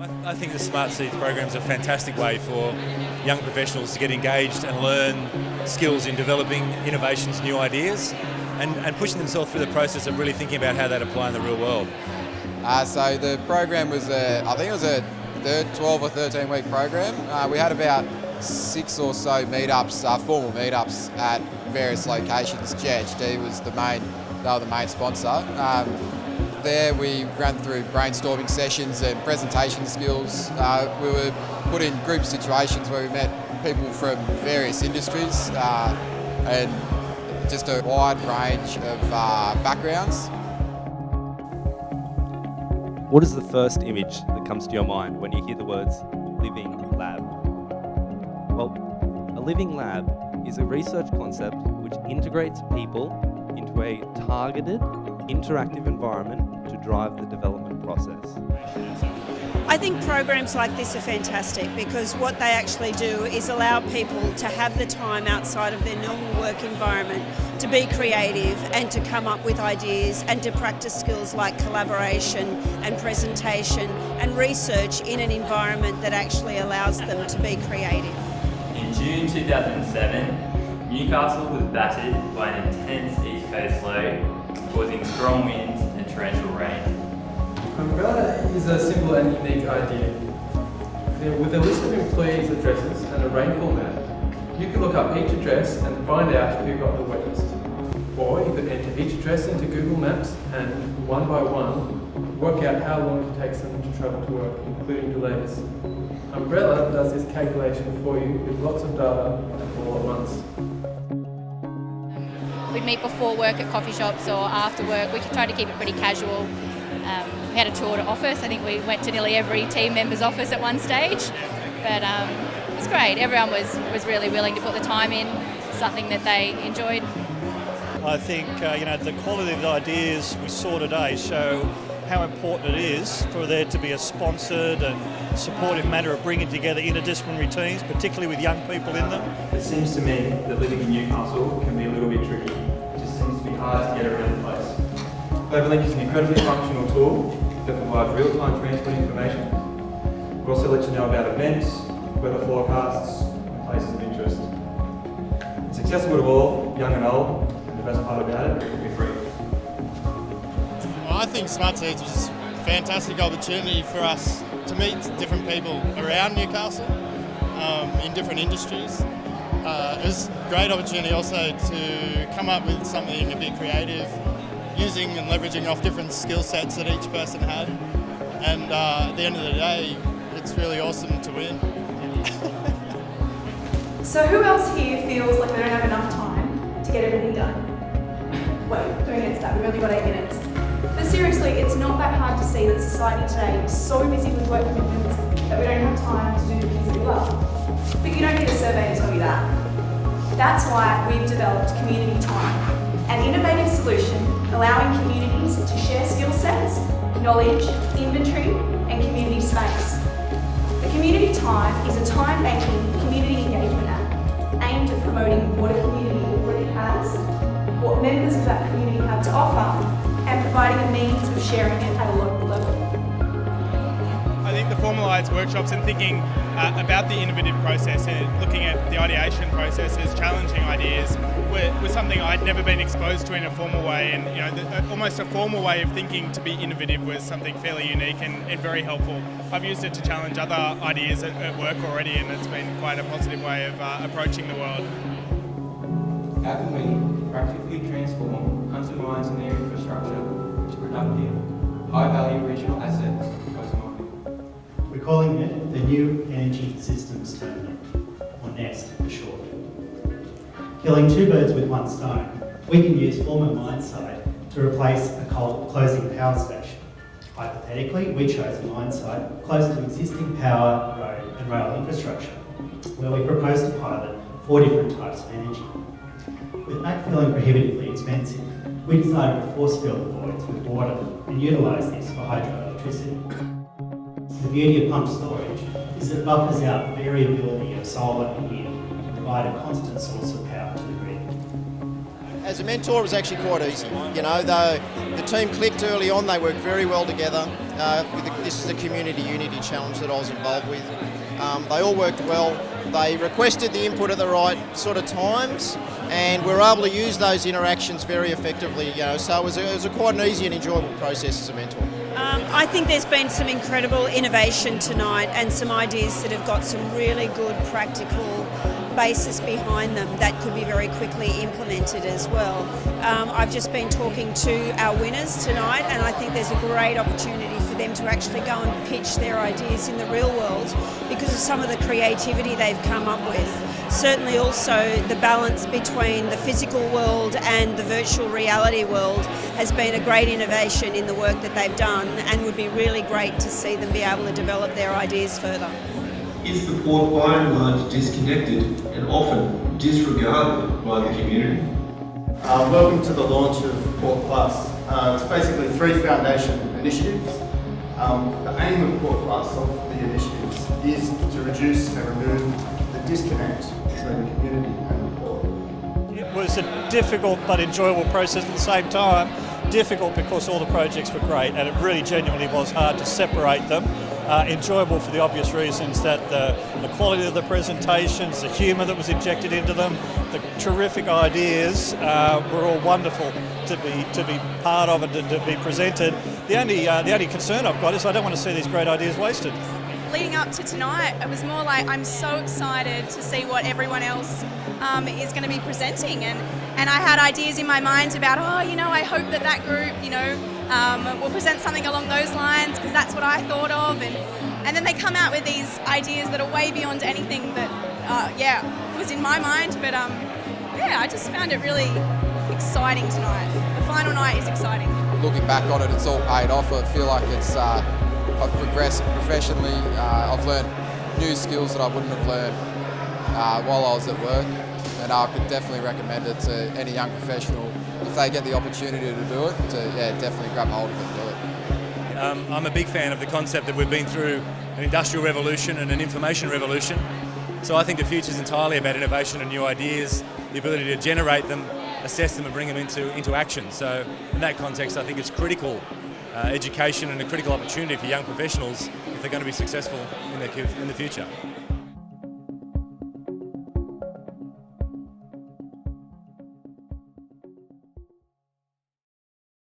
I think the Smart Seeds program is a fantastic way for young professionals to get engaged and learn skills in developing innovations, new ideas, and pushing themselves through the process of really thinking about how that apply in the real world. So the program was, I think it was a 12 or 13 week program. We had about 6 or so meetups, formal meetups at various locations. GHD was they were the main sponsor. There we ran through brainstorming sessions and presentation skills. We were put in group situations where we met people from various industries and just a wide range of backgrounds. What is the first image that comes to your mind when you hear the words living lab? Well, a living lab is a research concept which integrates people into a targeted, interactive environment to drive the development process. I think programs like this are fantastic because what they actually do is allow people to have the time outside of their normal work environment to be creative and to come up with ideas and to practice skills like collaboration and presentation and research in an environment that actually allows them to be creative. In June 2007, Newcastle was battered by an intense east coast low, causing strong winds and torrential rain. Umbrella is a simple and unique idea. With a list of employees' addresses and a rainfall map, you could look up each address and find out who got the wettest. Or you could enter each address into Google Maps and, one by one, work out how long it takes them to travel to work, including delays. Umbrella does this calculation for you with lots of data all at once. We'd meet before work at coffee shops or after work. We tried to keep it pretty casual. We had a tour to office. I think we went to nearly every team member's office at one stage. But it was great. Everyone was really willing to put the time in, something that they enjoyed. I think the quality of the ideas we saw today show how important it is for there to be a sponsored and supportive manner of bringing together interdisciplinary teams, particularly with young people in them. It seems to me that living in Newcastle can be a little bit tricky. It just seems to be hard to get around the place. Overlink is an incredibly functional tool that provides real-time transport information. We'll also let you know about events, weather forecasts, and places of interest. It's accessible to all, young and old, and the best part about it, it can be free. Well, I think Smart Seeds was a fantastic opportunity for us to meet different people around Newcastle in different industries. It was a great opportunity also to come up with something a bit creative, using and leveraging off different skill sets that each person had. And at the end of the day, it's really awesome to win. So who else here feels like they don't have enough time to get everything done? Wait, don't against that, we've only got 8 minutes. But seriously, it's not that hard to see that society today is so busy with work commitments that we don't have time to do the things that we love. But you don't need a survey to tell you that. That's why we've developed Community Time, an innovative solution allowing communities to share skill sets, knowledge, inventory, and community space. The Community Time is a time-banking community engagement app aimed at promoting what a community already has, what members of that community have to offer, and providing a means of sharing it at a local level. I think the formalised workshops and thinking about the innovative process and looking at the ideation process as challenging ideas was something I'd never been exposed to in a formal way, and almost a formal way of thinking to be innovative was something fairly unique and very helpful. I've used it to challenge other ideas at work already, and it's been quite a positive way of approaching the world. How can we practically transform undermines in their infrastructure to productive, high-value regional assets post-market? We're calling it the New Energy Systems Terminal, or NEST for short. Killing 2 birds with 1 stone, we can use former mine site to replace a closing power station. Hypothetically, we chose a mine site close to existing power, road and rail infrastructure, where we proposed to pilot 4 different types of energy. With backfilling prohibitively expensive, we decided to force fill the voids with water and utilise this for hydroelectricity. The beauty of pumped storage is that it buffers out the variability of solar and wind and provide a constant source of power to the grid. As a mentor, it was actually quite easy. The team clicked early on, they worked very well together. This is the Community Unity Challenge that I was involved with. They all worked well. They requested the input at the right sort of times, and we were able to use those interactions very effectively. So it was quite an easy and enjoyable process as a mentor. I think there's been some incredible innovation tonight and some ideas that have got some really good practical basis behind them that could be very quickly implemented as well. I've just been talking to our winners tonight, and I think there's a great opportunity for them to actually go and pitch their ideas in the real world because of some of the creativity they've come up with. Certainly also the balance between the physical world and the virtual reality world has been a great innovation in the work that they've done, and would be really great to see them be able to develop their ideas further. Is the port by and large disconnected and often disregarded by the community? Welcome to the launch of Port Plus. It's basically 3 foundation initiatives. The aim of Port Plus, of the initiatives, is to reduce and remove the disconnect between the community and the port. It was a difficult but enjoyable process at the same time. Difficult because all the projects were great, and it really genuinely was hard to separate them. Enjoyable for the obvious reasons that the quality of the presentations, the humour that was injected into them, the terrific ideas were all wonderful to be part of and to be presented. The only concern I've got is I don't want to see these great ideas wasted. Leading up to tonight, it was more like I'm so excited to see what everyone else is going to be presenting, and I had ideas in my mind about, I hope that group, will present something along those lines because that's what I thought of, and then they come out with these ideas that are way beyond anything that, was in my mind, but I just found it really exciting tonight. The final night is exciting. Looking back on it, it's all paid off. I feel like I've progressed professionally. I've learned new skills that I wouldn't have learned while I was at work, and I could definitely recommend it to any young professional if they get the opportunity to do it, to definitely grab hold of it and do it. I'm a big fan of the concept that we've been through an industrial revolution and an information revolution. So I think the future is entirely about innovation and new ideas, the ability to generate them, assess them and bring them into action. So in that context, I think it's critical education and a critical opportunity for young professionals if they're going to be successful in the future.